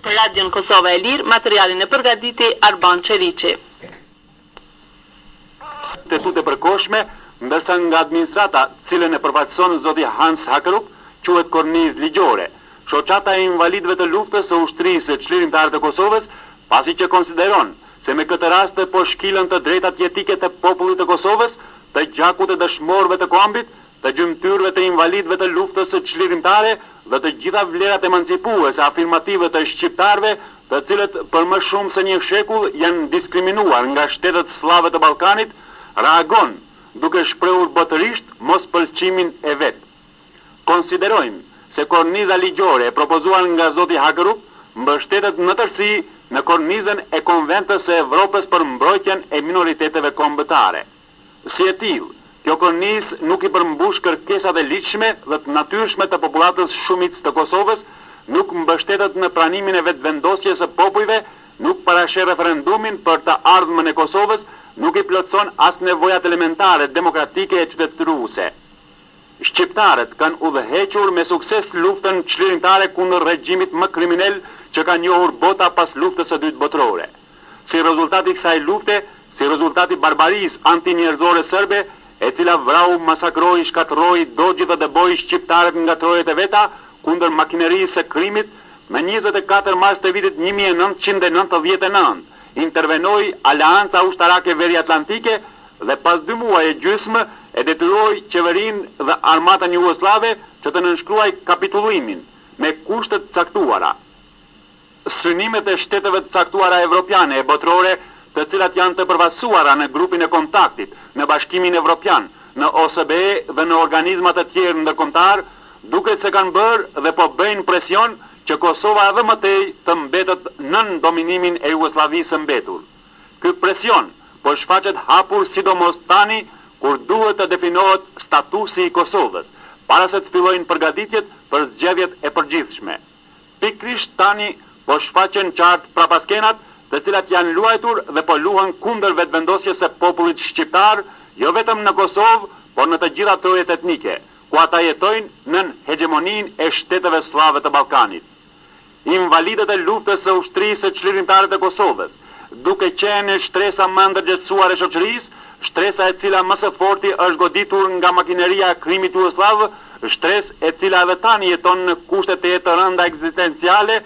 Për Radion Kosova e Lirë, materialin e përgatiti Arban Qerici. Tesut e përkohshme, ndërsa nga administrata, cilën e përfaqëson zoti Hans Hakerup, quhet kornizë ligjore. Shoqata e invalidëve të luftës së ushtrisë së çlirimtarë të Kosovës, pasi që konsideron se me këtë rast po shkilen të drejtat jetike të popullit të Kosovës, të gjakut të dëshmorëve të kombit, të gjymtyrëve të invalidëve të luftës së çlirimtare dhe të gjitha vlerat emancipuese afirmative të shqiptarëve, të cilët për më shumë se një shekull janë diskriminuar nga shtetet slave të Ballkanit, reagon duke shprehur botërisht mospëlqimin e vet. Konsiderojmë se korniza ligjore e propozuar nga zoti Hakerup mbështetet në tërësi në kornizën e Konventës së Evropës për mbrojtjen e minoriteteve kombëtare. Si e tillë, kjo kornizë nuk i përmbush kërkesat e ligjshme dhe të natyrshme të popullatës shumicës të Kosovës, nuk mbështetet në pranimin e vetëvendosjes së popujve, nuk parasheh referendumin për të ardhmen e Kosovës, nuk i plotson as nevojat elementare demokratike e qytetëruese. Shqiptarët kanë udhëhequr me sukses luftën çlirimtare kundër regjimit më kriminal që ka njohur bota pas luftës së dytë botërore. Si rezultat i kësaj lufte, si rezultat i barbarisë antinjerëzore serbe, e cila vrau, masakroi, shkatërroi, dogji dhe dëboi shqiptarët nga trojet e veta kundër makinerisë së krimit, në 24 mars të vitit 1999, intervenoi Aleanca Ushtarake Veriatlantike dhe pas 2 muaj e gjysmë e detyroi qeverinë dhe armatën jugosllave që të nënshkruaj kapitullimin me kushtet caktuara. Synimet e shteteve të caktuara evropiane e botërore, të cilat janë të përfaqësuara në grupin e kontaktit, në Bashkimin Evropian, në OSBE dhe në organizmat e tjerë ndërkombëtar, duket se kanë bërë dhe po bëjnë presion që Kosova edhe më tej të mbetet nën dominimin e Jugosllavisë së mbetur. Ky presion po shfaqet hapur sidomos tani kur duhet të definohet statusi i Kosovës, para se të fillojnë përgatitjet për zgjedhjet e përgjithshme. Pikërisht tani po shfaqen qartë prapaskenat, të cilat janë luajtur dhe po luhen kundër vetëvendosjes së popullit shqiptar, jo vetëm në Kosovë, por në të gjitha trojet etnike, ku ata jetojnë nën hegemoninë e shteteve slave të Ballkanit. Invalidët e luftës së ushtrisë së çlirimtare të Kosovës, duke qenë shtresa më ndërgjegjësuar e shoqërisë, shtresa e cila më së forti është goditur nga makineria e krimit jugosllav, shtresë e cila edhe tani jeton në kushte të jetë rënda ekzistenciale,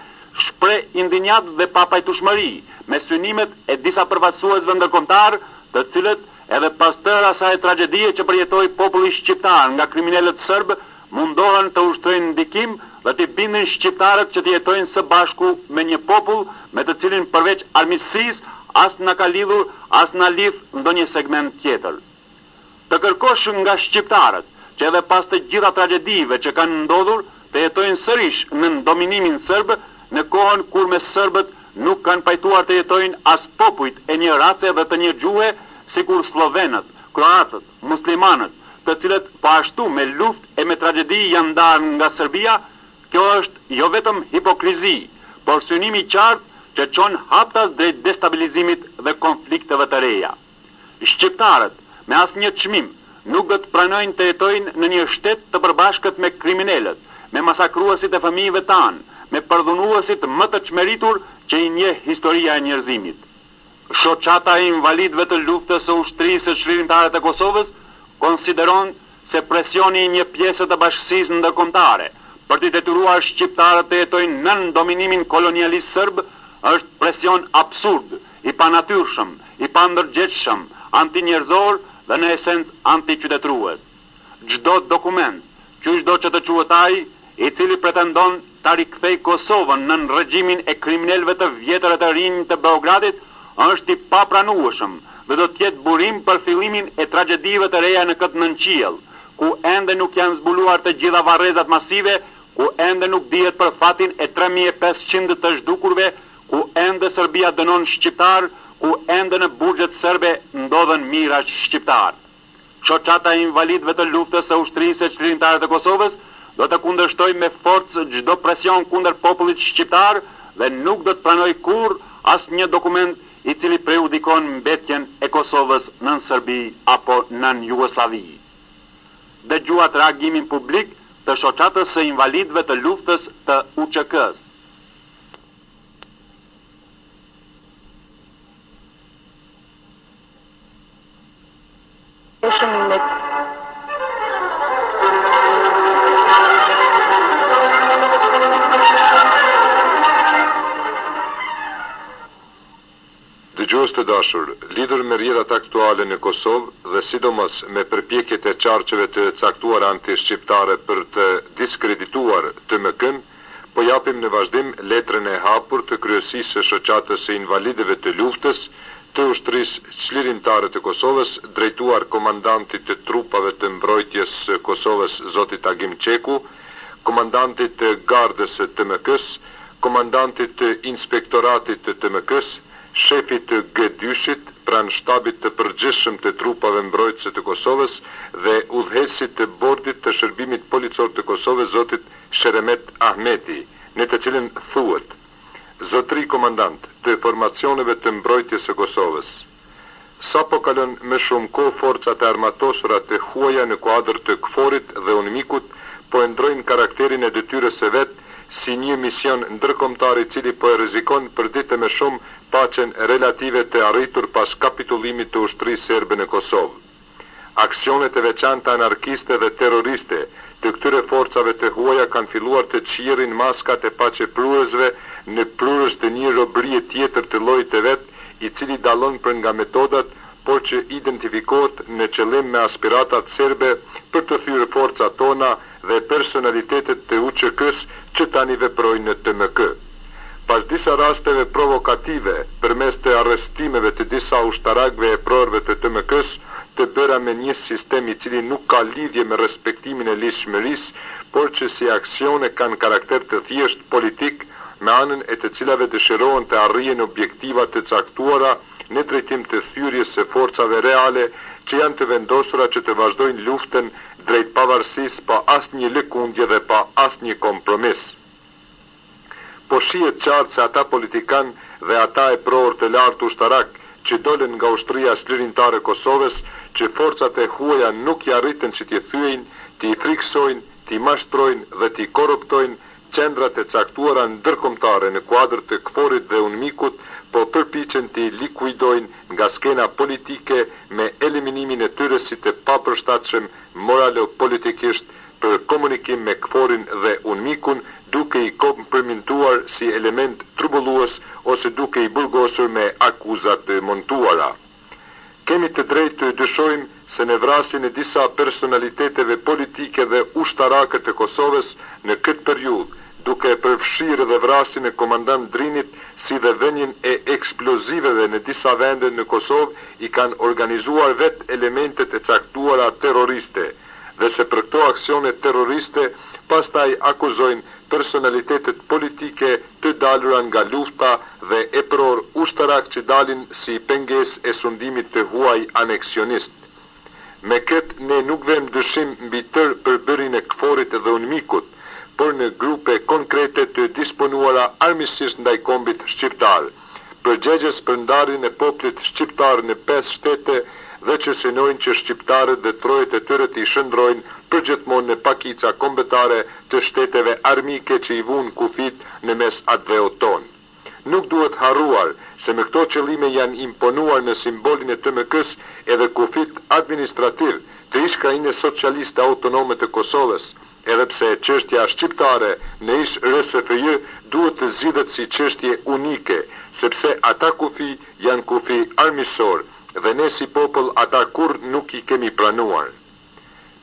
shpreh indinjat dhe papajtueshmëri me synimet e disa përfaqësuesve ndërkombëtar, të cilët edhe pas tërë asaj tragjedie që përjetoi populli shqiptar nga kriminalët serb, mundohen të ushtrojnë ndikim dhe të bindin shqiptarët që të jetojnë së bashku me një popull me të cilin përveç armiqësisë as na ka lidhur, as na lidh ndonjë segment tjetër. Të kërkosh nga shqiptarët që edhe pas të gjitha tragjedive që kanë ndodhur të jetojnë sërish në dominimin serb, në kohën kur me serbët nuk kanë pajtuar të jetojnë as popujt e një race dhe të një gjuhe, sikur slovenët, kroatët, muslimanët, të cilët po ashtu me luftë e me tragjedi janë ndarë nga Serbia. Kjo është jo vetëm hipokrizi, por synimi i qartë që çon haptas drejt destabilizimit dhe konflikteve të reja. Shqiptarët me asnjë çmim nuk do të pranojnë të jetojnë në një shtet të përbashkët me kriminalët, me masakruesit e fëmijëve tanë, me përdhunuesit më të çmeritur që i njeh historia e njerëzimit. Shoqata e invalidëve të luftës së ushtrisë së çlirimtare të Kosovës konsideron se presioni i një pjese të bashkësisë ndërkombëtare për të detyruar shqiptarët të jetojnë nën dominimin kolonialist serb është presion absurd, i panatyrshëm, i pandërgjegjshëm, antinjerëzor dhe në esencë antiqytetërues. Çdo dokument, çdo që të quhet ai, i cili pretendon ta rikthej Kosovën nën regjimin e kriminalëve të vjetër e të rinj të Beogradit, është i papranueshëm dhe do të jetë burim për fillimin e tragjedive të reja në këtë nënqiell, ku ende nuk janë zbuluar të gjitha varrezat masive, ku ende nuk dihet për fatin e 3500 të zhdukurve, ku ende Serbia dënon shqiptar, ku ende në burgjet serbe ndodhen mira shqiptar. Shoqata e invalidëve të luftës së ushtrisë së çlirimtare të Kosovës do të kundërshtojë me forcë çdo presion kundër popullit shqiptar dhe nuk do të pranojë kurrë asnjë dokument i cili prejudikon mbetjen e Kosovës nën Serbi apo nën Jugosllavi. Dëgjuat reagimin publik të shoqatës së invalidëve të luftës të UÇK-s. në Dëgjues të dashur, lidhur me rrjedhat aktuale në Kosovë dhe sidomos me përpjekjet e qarqeve të caktuara anti-shqiptare për të diskredituar TMK-n, po japim në vazhdim letrën e hapur të kryesisë së shoqatës së invalidëve të luftës të ushtrisë çlirimtare të Kosovës, drejtuar komandantit të trupave të mbrojtjes së Kosovës zotit Agim Qeku, komandantit të gardës së TMK-s, komandantit të inspektoratit të TMK-s, shefit të G2-shit, pranë shtabit të përgjithshëm të trupave mbrojtëse të Kosovës dhe udhëheqësit të bordit të shërbimit policor të Kosovës zotit Sheremet Ahmeti, në të cilën thuhet: Zotri komandant të formacioneve të mbrojtjes së Kosovës, sapo kalon më shumë kohë forcat e armatosura të huaja në kuadër të KFOR-it dhe UNMIK-ut po e ndrojnë karakterin e detyrës së vet si një mision ndërkombëtar i cili po e rrezikon për ditë më shumë paqen relative të arritur pas kapitullimit të ushtrisë serbe në Kosovë. Aksionet e veçanta anarkiste dhe terroriste të këtyre forcave të huaja kanë filluar të çirrin maskat e paqeprurësve në prurës të një robërie tjetër të llojit të vet, i cili dallon për nga metodat, por që identifikohet në qëllim me aspiratat serbe për të thyrë forcat tona dhe personalitetet të UÇK-s që tani veprojnë në TMK. Pas disa rasteve provokative përmes të arrestimeve të disa ushtarakëve e prorëve të TMK-s, të bëra me një sistem i cili nuk ka lidhje me respektimin e ligjshmërisë, por që si aksione kanë karakter të thjesht politik, me anën e të cilave dëshirohen të arrihen objektiva të caktuara në drejtim të thyrjes së forcave reale që janë të vendosura që të vazhdojnë luftën drejt pavarësisë pa asnjë lëkundje dhe pa asnjë kompromis. Po shihet qartë se ata politikan dhe ata e prorë të lartë ushtarak që dolen nga ushtria çlirimtare e Kosovës, që forcat e huaja nuk i arritën që t'i thyejnë, t'i friksojnë, t'i mashtrojnë dhe t'i korruptojnë qendrat e caktuara ndërkombëtare në kuadër të KFOR-it dhe UNMIK-ut, po përpiqen t'i likuidojnë nga skena politike me eliminimin e tyre si të papërshtatshëm moralo-politikisht për komunikim me KFOR-in dhe UNMIK-un, duke i kompromintuar si element trubullues ose duke i burgosur me akuzat të montuara. Kemi të drejtë të dyshojmë se në vrasjen e disa personaliteteve politike dhe ushtarake të Kosovës në këtë periudhë, duke e përfshirë dhe vrasjen e komandant Drinit si dhe vënien e eksploziveve në disa vende në Kosovë, i kanë organizuar vetë elementet e caktuara terroriste, dhe se për këto aksione terroriste pastaj akuzojnë personalitetet politike të dalura nga lufta dhe e pror ushtarak që dalin si pengesë e sundimit të huaj aneksionist. Me këtë ne nuk vëmë dyshim mbi tërë përbërjen e KFOR-it dhe UNMIK-ut, por në grupe konkrete të disponuara armiqësisht ndaj kombit shqiptar, përgjegjës për ndarjen e popullit shqiptar në 5 shtete dhe që synojnë që shqiptarët dhe trojet e tyre t'i shndrojnë përgjithmonë në pakica kombëtare të shteteve armike që i vunë kufit në mes atëveut tonë. Nuk duhet harruar se me këto qëllime janë imponuar në simbolin e TMK-s edhe kufit administrativ të ish-krajinë socialiste autonome të Kosovës, edhe pse çështja shqiptare në ish RSFJ duhet të zgjidhet si çështje unike, sepse ata kufi janë kufi armiqësor dhe ne si popull ata kur nuk i kemi pranuar.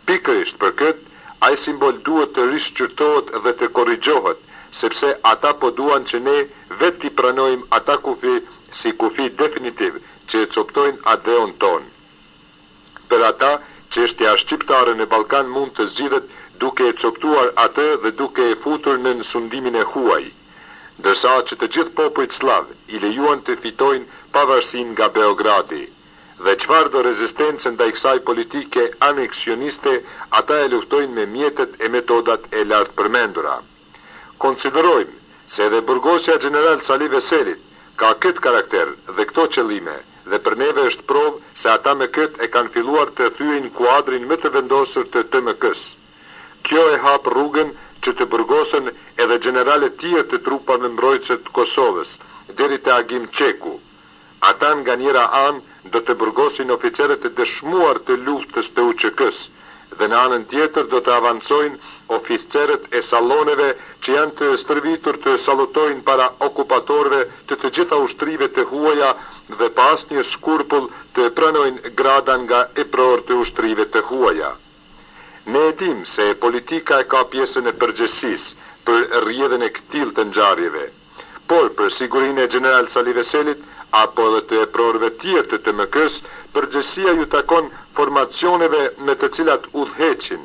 Pikërisht për këtë, ai simbol duhet të rishqyrtohet dhe të korrigjohet, sepse ata po duan që ne vetë t'i pranojmë ata kufi si kufi definitiv që e coptojnë adeon tonë. Për ata, çështja shqiptare në Ballkan mund të zgjidhet duke e coptuar atë dhe duke e futur në sundimin e huaj, ndërsa që të gjithë popujt slav i lejuan të fitojnë pavarësinë nga Beogradi. Dhe çfarë do rezistencë ndaj kësaj politike aneksioniste, ata e luftojnë me mjetet e metodat e lartë përmendura. Konsiderojmë se edhe burgosja General Sali Veselit ka këtë karakter dhe këto qëllime, dhe për neve është provë se ata me këtë e kanë filluar të thyejnë kuadrin më të vendosur të TMK-s. Kjo e hap rrugën që të burgosen edhe generalet tjerë të trupave mbrojtëse të Kosovës, deri te Agim Qeku. Ata nga njëra anë do të burgosin oficerët e dëshmuar të luftës të UÇK-s dhe në anën tjetër do të avancojnë oficerët e salloneve që janë të stërvitur të sallutojnë para okupatorëve të gjitha ushtrive të huaja dhe pas një skurpull të pranojnë grada nga epror të ushtrive të huaja. Ne e dim se politika e ka pjesën e përgjegjësisë për rrjedhjen e këtij të ngjarjeve, por për sigurinë e General Sali Veselit apo edhe të eprorëve tjerë të TMK-s, përgjegjësia ju takon formacioneve me të cilat udhëheqin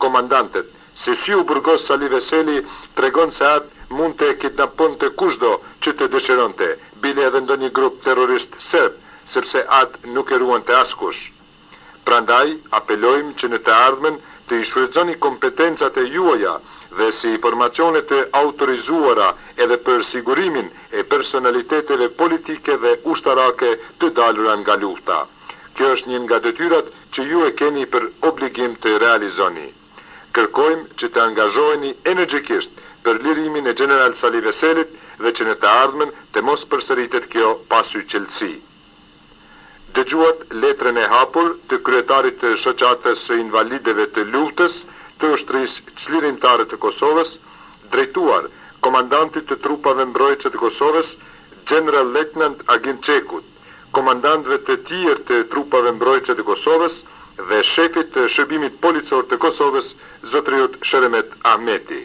komandantet. Se si u burgos Sali Veseli tregon se atë mund të kidnaponte kushdo që të dëshironte, bile edhe ndonjë grup terrorist serb, sepse atë nuk e ruante askush. Prandaj apelojmë që në të ardhmen të i shfrytëzoni kompetencat e juaja dhe si formacionet e autorizuara edhe për sigurimin e personaliteteve politike dhe ushtarake të dalura nga lufta. Kjo është një nga detyrat që ju e keni për obligim të realizoni. Kërkojmë që të angazhoheni energjikisht për lirimin e General Sali Veselit dhe që në të ardhmen të mos përsëritet kjo pasojqëllësi. Dëgjuat letrën e hapur të kryetarit të shoqatës së invalidëve të luftës të ushtrisë çlirimtare të Kosovës, drejtuar komandantit të trupave mbrojtëse të Kosovës, General Lieutenant Agim Çekut, komandantëve të tjerë të trupave mbrojtëse të Kosovës dhe shefit të shërbimit policor të Kosovës, Zotëriut Sheremet Ahmeti.